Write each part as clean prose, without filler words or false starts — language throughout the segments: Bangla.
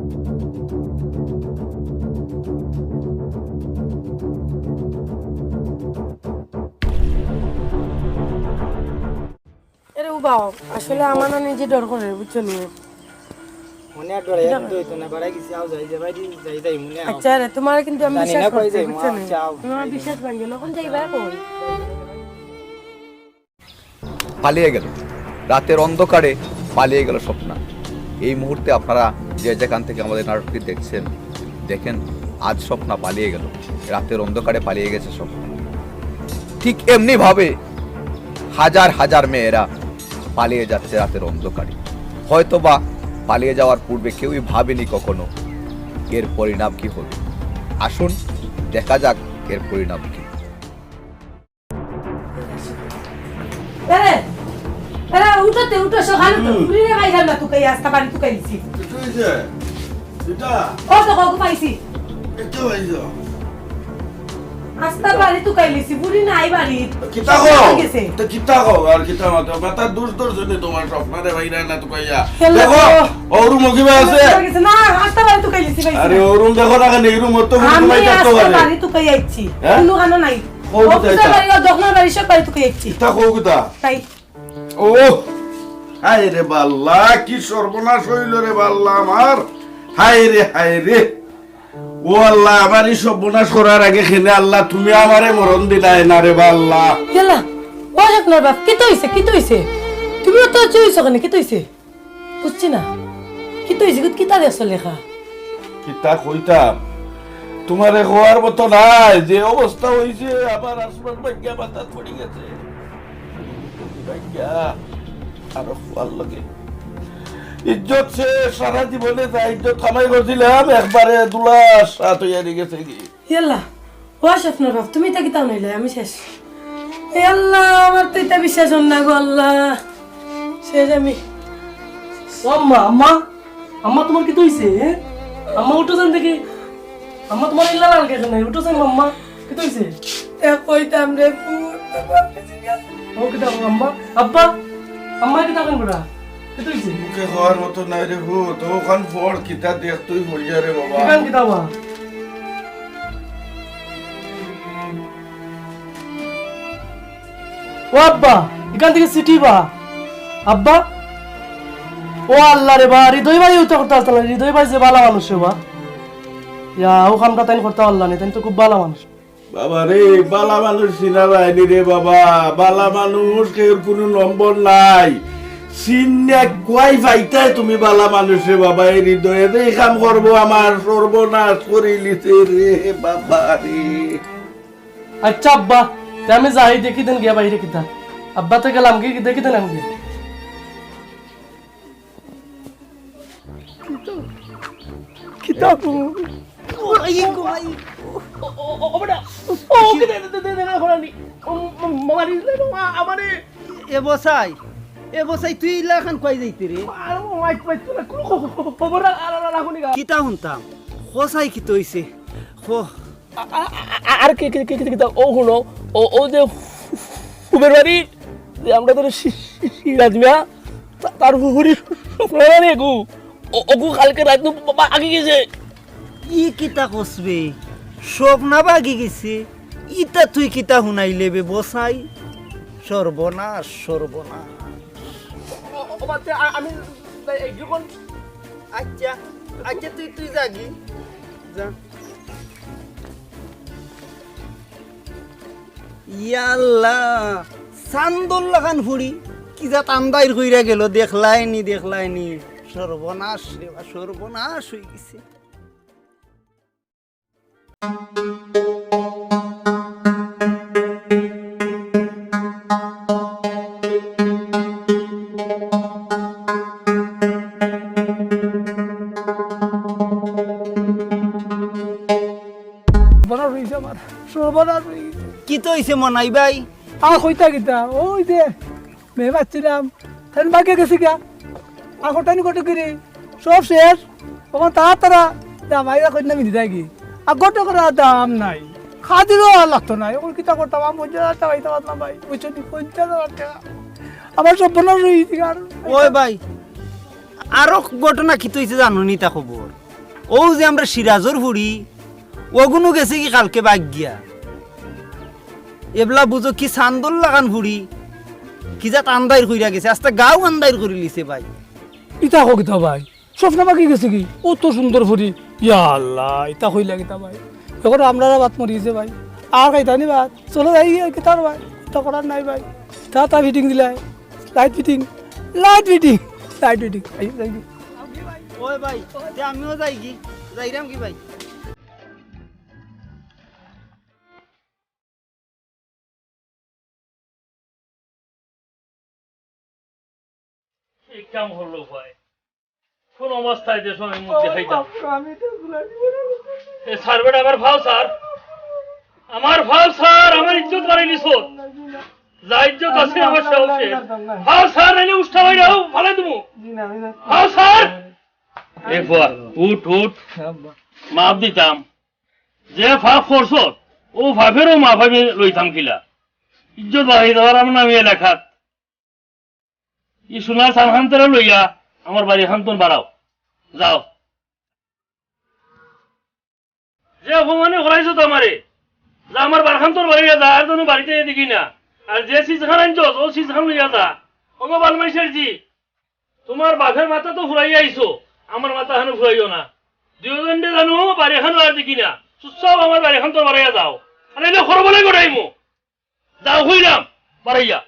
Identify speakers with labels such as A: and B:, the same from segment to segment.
A: এরে উবাও আসলে আমার না নিজে ডর করে বুঝছো নি
B: মনে ডর এক দুই তো না বাড়াই গেছি আও যাই যাই যাই যাই মনে আও
A: আচ্ছা রে তোমার কিন্তু আমি
B: জানি
A: বিশ্বাস
B: না কই
A: করছি
B: যাই
A: বুঝছো নি
B: যাও
A: তোমার বিশ্বাস ভাঙে যখন যাইবা কই
C: পালিয়ে গেল রাতের অন্ধকারে পালিয়ে গেল স্বপ্না। এই মুহূর্তে আপনারা যে যেখান থেকে আমাদের নাটকটি দেখছেন দেখেন আজ স্বপ্না পালিয়ে গেল, রাতের অন্ধকারে পালিয়ে গেছে স্বপ্না। ঠিক এমনি ভাবে হাজার হাজার মেয়েরা পালিয়ে যাচ্ছে রাতের অন্ধকারে। হয়তোবা পালিয়ে যাওয়ার পূর্বে কেউই ভাবেনি কখনো এর পরিণাম কি হবে। আসুন দেখা যাক এর পরিণাম কি।
A: এরে এরে উঠতে উঠো সকালে তো পুরিরে বাইরে না তুই আস্তা বাড়ি তুই কাইছি
D: কি হইছে এটা
A: ও তো কো পাইছি
D: এটা হইছে
A: আস্তা বাড়ি তুই কাইছি পুরি নাই বাড়ি
D: কিতা কো তো কিতা কো আর কিতা মত মাথা দূর দূর জনে তোমার স্বপ্নরে বাইরে না তো কইয়া দেখো ওরু মগিবা আছে
A: না আস্তা বাড়ি তুই কাইছি ভাই
D: আরে ওরু দেখো না কেন এরু মত
A: আমি
D: মাইতা তো
A: আস্তা
D: আরে
A: বাড়ি তুই কাইছি কোনো কানো নাই
D: ও
A: ও তো বাড়ি দখনা বাড়ি সব বাড়ি তুই কাইছি
D: কিতা কো কিতা
A: তাই
D: ও হায় রে বাল্লা কি সর্বনাশ হইল রে বাল্লা আমার হায় রে ও আল্লাহ আমারই সর্বনাশ করার আগে খেলে আল্লাহ তুমি আমারে মরণ দিলাই না রে বাল্লা
A: গেলা ও আপনার বাপ কি তো হইছে তুমি তো চুইছো কেন কি তো হইছে বুঝছি না কি তো হইছে কি তা দেখছ লেখা
D: কিতা কইতাম তোমারে হওয়ার মতো নাই যে অবস্থা হইছে আমার আসমান ভাগ্যা বাতাস পড়ে গেছে ভাগ্যা আর হওয়ার লাগে ইজ্জত সে সারা জীবনে যা ইজ্জত কামাই করছিলাম একবারে দুলা সাত হইয়া গেছে কি
A: ইয়াল্লা ও আপনার বাপ তুমি তা কি তাও নাইলে আমি শেষ এ আল্লাহ আমার তো এটা বিশ্বাস হল না গো আল্লাহ শেষ আমি
E: আম্মা আম্মা আম্মা তোমার কি হইছে আম্মা উঠো যান দেখি আম্মা তোমার ইল্লা লাল গেছে না উঠো যান আম্মা কি হইছে
A: এ কইতাম রে
E: ও কি দাও আম্মা আব্বা আম্মা কি দাও বড়া কি হইছে
D: মুখে হওয়ার মতো নাই রে হো তো ওখান ফড় কিতা দেখ তুই হইয়া রে বাবা
E: কিগান কি দাও ও আব্বা এখান থেকে সিটি বা আব্বা ও আল্লাহ রে বা হৃদয় ভাই উঠতে করতে আসতাম হৃদয় ভাই যে ভালো মানুষ বা ইয়া ওখানটা তাই করতে পারলাম না তাই তো খুব ভালো মানুষ
D: বাবা রে বালা মানুষ চিনা যায়নি রে বাবা বালা মানুষ কেউ কোনো নম্বর নাই চিন্না কয় ভাইটাই তুমি বালা মানুষ রে বাবা এই হৃদয়ে এই কাম করবো আমার সর্বনাশ করে লিছে রে বাবা রে
E: আচ্ছা আব্বা তে আমি যাই দেখি দেন গিয়া বাইরে কিতা আব্বা তো গেলাম কি দেখি দেন আমি কিতা
B: এবসাই তুই ইলাখান কই যাইতি রে কিতা শুনতাম খসাই কি তইছে
E: আর কি ও শুনো ও যে ফুবের বাড়ি যে আমরা তো সিরাজ মিয়া তার হুহুরি স্বপ্ন গু ওগু কালকে রাত আগে গেছে
B: ই কিতা কসবে স্বপ্না বাগি গেছে ইতা তুই কিতা শুনাইলে বে বসাই সর্বনাশ সর্বনাশ
E: আমি
B: আচ্ছা আচ্ছা তুই যাগি যা ইয়াল্লা সান্দুল্লা খান ফুড়ি কি যা তান্দাইর হইরা গেল দেখলাইনি সর্বনাশ রে সর্বনাশ হয়ে গেছে কি তো হইছে মনাই ভাই
F: আর কইতা কিতা ওই যে মেয়ে বাচ্ছিলাম তাই বাকি গেছি গা আর টাইনি কত করি সব শেষ তখন তারা দাম আইরা কই না মিলি থাকি আর গত করে দাম নাই খাদিরও লাগতো না ওই কিতা করতাম আমি বুঝতে পারতাম পারতাম ভাই বুঝছো নি কইতা আমার সব বনার রইছি আর
B: ওই ভাই আরো ঘটনা কি হইছে জানো নি তা খবর ও যে আমরা সিরাজর ফুড়ি ওগুনো গেছে কি কালকে বাগ গিয়া এবলা বুঝো কি চান্দর লাগান ফুড়ি কি যা আন্দাইর কইরা গেছে আস্তে গাও আন্দাইর করে লিছে ভাই
F: ইতা হোক গীতা ভাই স্বপ্ন বাকি গেছে কি অত সুন্দর ফুরি ইয়া আল্লাহ ইতা হইলা গীতা ভাই এখন আমরা বাত মরিয়েছে ভাই আর খাইতা নি বাত চলো যাই গীতার ভাই ইতা করার নাই ভাই তা ফিটিং দিলাই লাইট ফিটিং আই যাই
B: ওই ভাই তে আমিও যাই কি যাইরাম কি ভাই
G: এই কাম হলো ভাই কোন অবস্থায় দেশ আমি মুখ দেখাইতাম এ সার্ভেট আমার ভাও স্যার আমার ইজ্জত বাড়াই নিছ যা ইজ্জত আছে আমার সাহসে ভাও স্যার এনে উষ্ঠা হয়ে যাও ভালো তুমি ভাও স্যার এ ফুয়া উঠ মাপ দিতাম যে ফাঁক করছ ও ভাবেরও মা ভাবে লইতাম কিলা ইজ্জত বাড়াই দেওয়ার আমার নামে লেখাত ই সোনার সানহান্তরা লইয়া আমার বাড়ি হান্তন বাড়াও যাও যে অপমানে করাইছো তো আমারে যা আমার বারখান্তর বাড়িয়া যা আর জন্য বাড়িতে দেখি না আর যে সিজখান আনছ ও সিজখান লইয়া যা ওগো বালমাইশের জি তোমার বাঘের মাথা তো ফুরাইয়া আইছো আমার মাথা হানো ফুরাইও না দুজনে জানো বাড়ি এখন আর দেখি না সব আমার বাড়ি হান্তর বাড়াইয়া যাও আর এলে খরবলে গড়াইমু যাও হইলাম বাড়াইয়া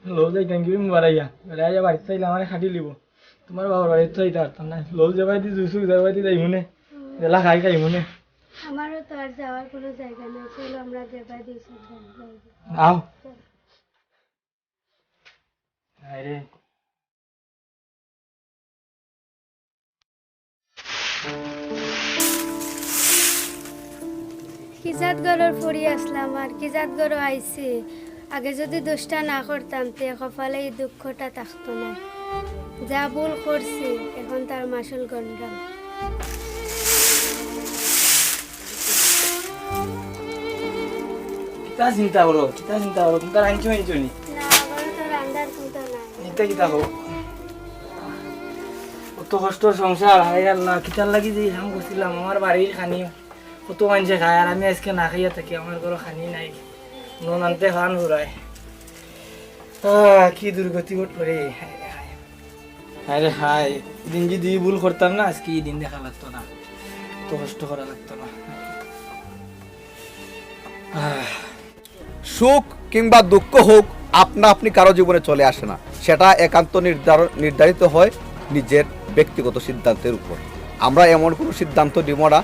H: লো যাই থ্যাংক ইউ বাড়াইয়া বাড়াইয়া বাড়িতে চাইলে আমার খাটি লিব তোমার বাবার বাড়িতে চাইতে পারতাম না লো যাবাই দি জুসু যাবাই দি যাই মনে এলা খাই মনে
I: আমারও তো আর যাওয়ার কোনো জায়গা নেই চলো আমরা যেভাবে দিয়েছি
H: আও আরে
I: কিজাত গড়ের পড়ি আসলাম আর কিজাত গড় আইছি আগে যদি দোষটা না করতাম তে কপালে এই দুঃখটা থাকতো না যা ভুল করছি এখন তার মাসুল গন্ডাম
H: কিতা চিন্তা করো তুমি তার আনছো নি
I: না আমার তো রান্দার কিন্তু নাই
H: নিতে কিতা হোক কত কষ্ট সংসার হাই আল্লাহ কিতার লাগি যে হাম করছিলাম আমার বাড়ির খানি কত মানুষে খায় আর আমি আজকে না খাইয়া থাকি আমার ঘরে খানি নাই নুন আনতে খান ঘুরায় কি দুর্গতি ঘটলো আরে হাই দিন যদি ভুল করতাম না আজকে এই দিন দেখা লাগতো না তো কষ্ট করা লাগতো না
C: সুখ কিংবা দুঃখ হোক আপনা আপনি কারো জীবনে চলে আসে না, সেটা একান্ত নির্ধারিত হয় নিজের ব্যক্তিগত সিদ্ধান্তের উপর। আমরা এমন কোনো সিদ্ধান্ত নিব না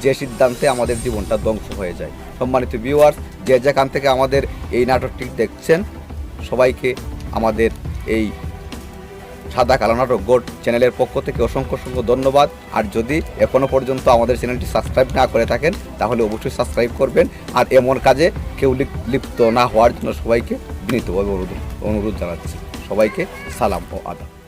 C: যে সিদ্ধান্তে আমাদের জীবনটা ধ্বংস হয়ে যায়। সম্মানিত ভিউয়ার্স, যে যেখান থেকে আমাদের এই নাটকটি দেখছেন সবাইকে আমাদের এই সাদা কালো নাটক গোট চ্যানেলের পক্ষ থেকে অসংখ্য ধন্যবাদ। আর যদি এখনও পর্যন্ত আমাদের চ্যানেলটি সাবস্ক্রাইব না করে থাকেন তাহলে অবশ্যই সাবস্ক্রাইব করবেন। আর এমন কাজে কেউ লিপ্ত না হওয়ার জন্য সবাইকে বিনীতভাবে অনুরোধ জানাচ্ছি। সবাইকে সালাম ও আদাব।